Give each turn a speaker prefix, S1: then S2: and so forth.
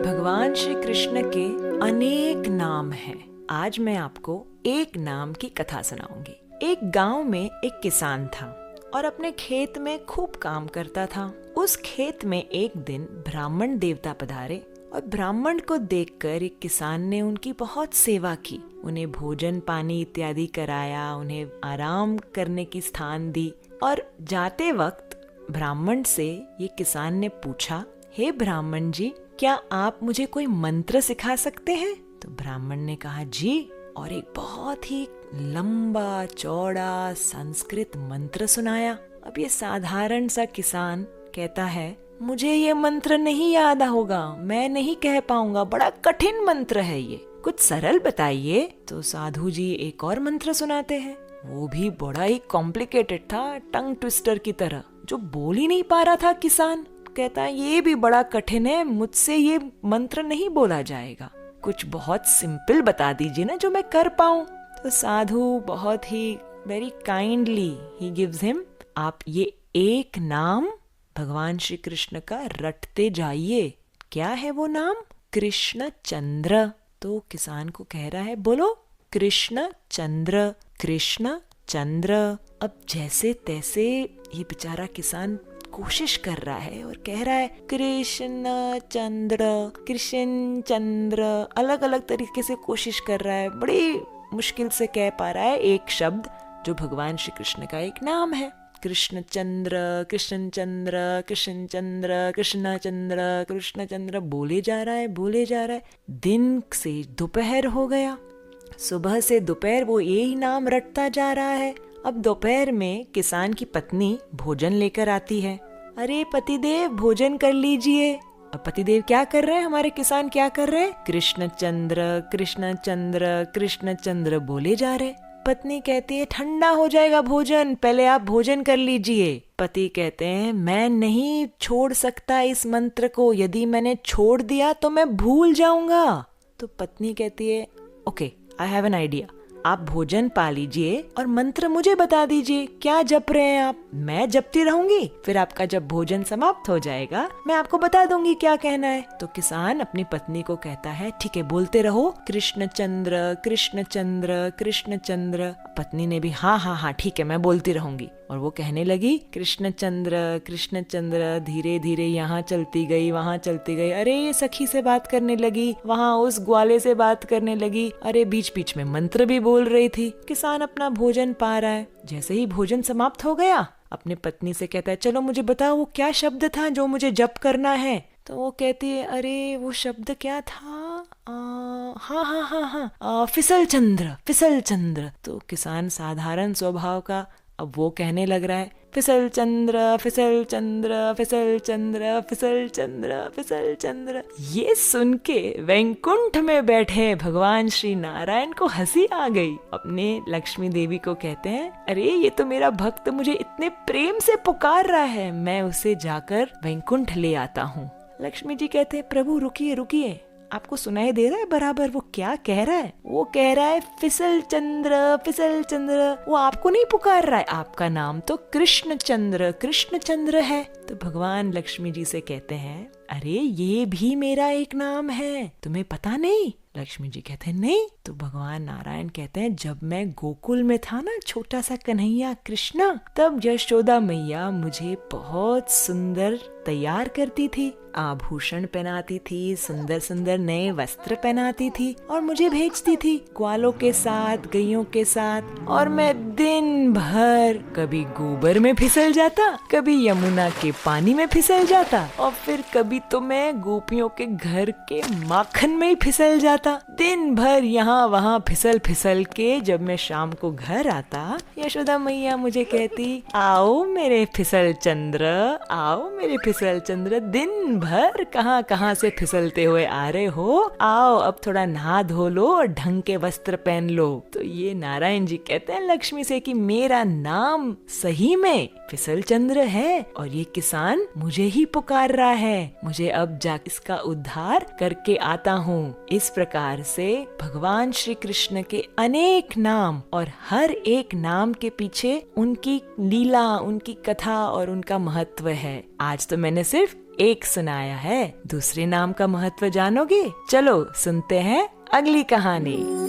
S1: भगवान श्री कृष्ण के अनेक नाम हैं। आज मैं आपको एक नाम की कथा सुनाऊंगी। एक गांव में एक किसान था और अपने खेत में खूब काम करता था। उस खेत में एक दिन ब्राह्मण देवता पधारे और ब्राह्मण को देखकर एक किसान ने उनकी बहुत सेवा की। उन्हें भोजन पानी इत्यादि कराया, उन्हें आराम करने की स्थान दी और जाते वक्त ब्राह्मण से ये किसान ने पूछा, हे ब्राह्मण जी, क्या आप मुझे कोई मंत्र सिखा सकते हैं? तो ब्राह्मण ने कहा जी, और एक बहुत ही लंबा चौड़ा संस्कृत मंत्र सुनाया। अब ये साधारण सा किसान कहता है, मुझे ये मंत्र नहीं याद होगा, मैं नहीं कह पाऊंगा, बड़ा कठिन मंत्र है ये, कुछ सरल बताइए। तो साधु जी एक और मंत्र सुनाते हैं, वो भी बड़ा ही कॉम्प्लिकेटेड था, टंग ट्विस्टर की तरह, जो बोल ही नहीं पा रहा था किसान। कहता है ये भी बड़ा कठिन है, मुझसे ये मंत्र नहीं बोला जाएगा, कुछ बहुत सिंपल बता दीजिए ना जो मैं कर पाऊं। तो साधु बहुत ही very kindly he gives him, आप ये एक नाम भगवान श्री कृष्ण का रटते जाइए। क्या है वो नाम? कृष्ण चंद्र। तो किसान को कह रहा है, बोलो कृष्ण चंद्र, कृष्ण चंद्र। अब जैसे तैसे ये बेचारा किसान कोशिश कर रहा है और कह रहा है कृष्ण चंद्र, कृष्ण चंद्र, अलग अलग तरीके से कोशिश कर रहा है, बड़ी मुश्किल से कह पा रहा है एक शब्द जो भगवान श्री कृष्ण का एक नाम है। कृष्ण चंद्र, कृष्ण चंद्र, कृष्ण चंद्र, कृष्ण चंद्र, कृष्ण चंद्र बोले जा रहा है, बोले जा रहा है। दिन से दोपहर हो गया, सुबह से दोपहर वो यही नाम रटता जा रहा है। अब दोपहर में किसान की पत्नी भोजन लेकर आती है। अरे पतिदेव भोजन कर लीजिए। अब पतिदेव क्या कर रहे हैं, हमारे किसान क्या कर रहे हैं? कृष्ण चंद्र, कृष्ण चंद्र, कृष्ण चंद्र बोले जा रहे। पत्नी कहती है ठंडा हो जाएगा भोजन, पहले आप भोजन कर लीजिए। पति कहते हैं मैं नहीं छोड़ सकता इस मंत्र को, यदि मैंने छोड़ दिया तो मैं भूल जाऊंगा। तो पत्नी कहती है okay, I have an idea, आप भोजन पा लीजिए और मंत्र मुझे बता दीजिए, क्या जप रहे हैं आप? मैं जपती रहूंगी, फिर आपका जब भोजन समाप्त हो जाएगा मैं आपको बता दूंगी क्या कहना है। तो किसान अपनी पत्नी को कहता है ठीक है, बोलते रहो कृष्ण चंद्र, कृष्ण चंद्र, कृष्ण चंद्र। पत्नी ने भी हाँ हाँ हाँ ठीक है, मैं बोलती रहूंगी। और वो कहने लगी कृष्ण चंद्र, कृष्ण चंद्र। धीरे धीरे यहाँ चलती गई, वहाँ चलती गई। अरे सखी से बात करने लगी, वहाँ उस ग्वाले से बात करने लगी, अरे बीच बीच में मंत्र भी बोल रही थी। किसान अपना भोजन पा रहा है। जैसे ही भोजन समाप्त हो गया, अपने पत्नी से कहता है चलो मुझे बताओ वो क्या शब्द था जो मुझे जप करना है। तो वो कहती है अरे वो शब्द क्या था, हाँ हाँ हाँ हाँ, फिसल चंद्र, फिसल चंद्र। तो किसान साधारण स्वभाव का, अब वो कहने लग रहा है फिसल चंद्र, फिसल चंद्र, फिसल चंद्र, फिसल चंद्र, फिसल चंद्र। ये सुन के वैकुंठ में बैठे भगवान श्री नारायण को हंसी आ गई। अपने लक्ष्मी देवी को कहते हैं अरे ये तो मेरा भक्त मुझे इतने प्रेम से पुकार रहा है, मैं उसे जाकर वैकुंठ ले आता हूँ। लक्ष्मी जी कहते हैं प्रभु रुकिए रुकिए, आपको सुनाई दे रहा है बराबर वो क्या कह रहा है? वो कह रहा है फिसल चंद्र, फिसल चंद्र। वो आपको नहीं पुकार रहा है, आपका नाम तो कृष्ण चंद्र, कृष्ण चंद्र है। तो भगवान लक्ष्मी जी से कहते हैं अरे ये भी मेरा एक नाम है, तुम्हें पता नहीं? लक्ष्मी जी कहते हैं नहीं। तो भगवान नारायण कहते हैं जब मैं गोकुल में था ना, छोटा सा कन्हैया कृष्णा, तब यशोदा मैया मुझे बहुत सुंदर तैयार करती थी, आभूषण पहनाती थी, सुंदर सुंदर नए वस्त्र पहनाती थी और मुझे भेजती थी ग्वालों के साथ, गैयों के साथ। और मैं दिन भर कभी गोबर में फिसल जाता, कभी यमुना के पानी में फिसल जाता और फिर कभी तो मैं गोपियों के घर के माखन में ही फिसल जाता। दिन भर यहाँ वहाँ फिसल फिसल के जब मैं शाम को घर आता, यशोदा मैया मुझे कहती आओ मेरे फिसल चंद्र, आओ मेरे फिसल चंद्र, दिन भर कहाँ कहाँ से फिसलते हुए आ रहे हो, आओ अब थोड़ा नहा धो लो और ढंग के वस्त्र पहन लो। तो ये नारायण जी कहते हैं लक्ष्मी से कि मेरा नाम सही में फिसल चंद्र है और ये किसान मुझे ही पुकार रहा है, मुझे अब जा इसका उद्धार करके आता हूँ। इस प्रकार से भगवान श्री कृष्ण के अनेक नाम और हर एक नाम के पीछे उनकी लीला, उनकी कथा और उनका महत्व है। आज तो मैंने सिर्फ एक सुनाया है, दूसरे नाम का महत्व जानोगे? चलो सुनते हैं अगली कहानी।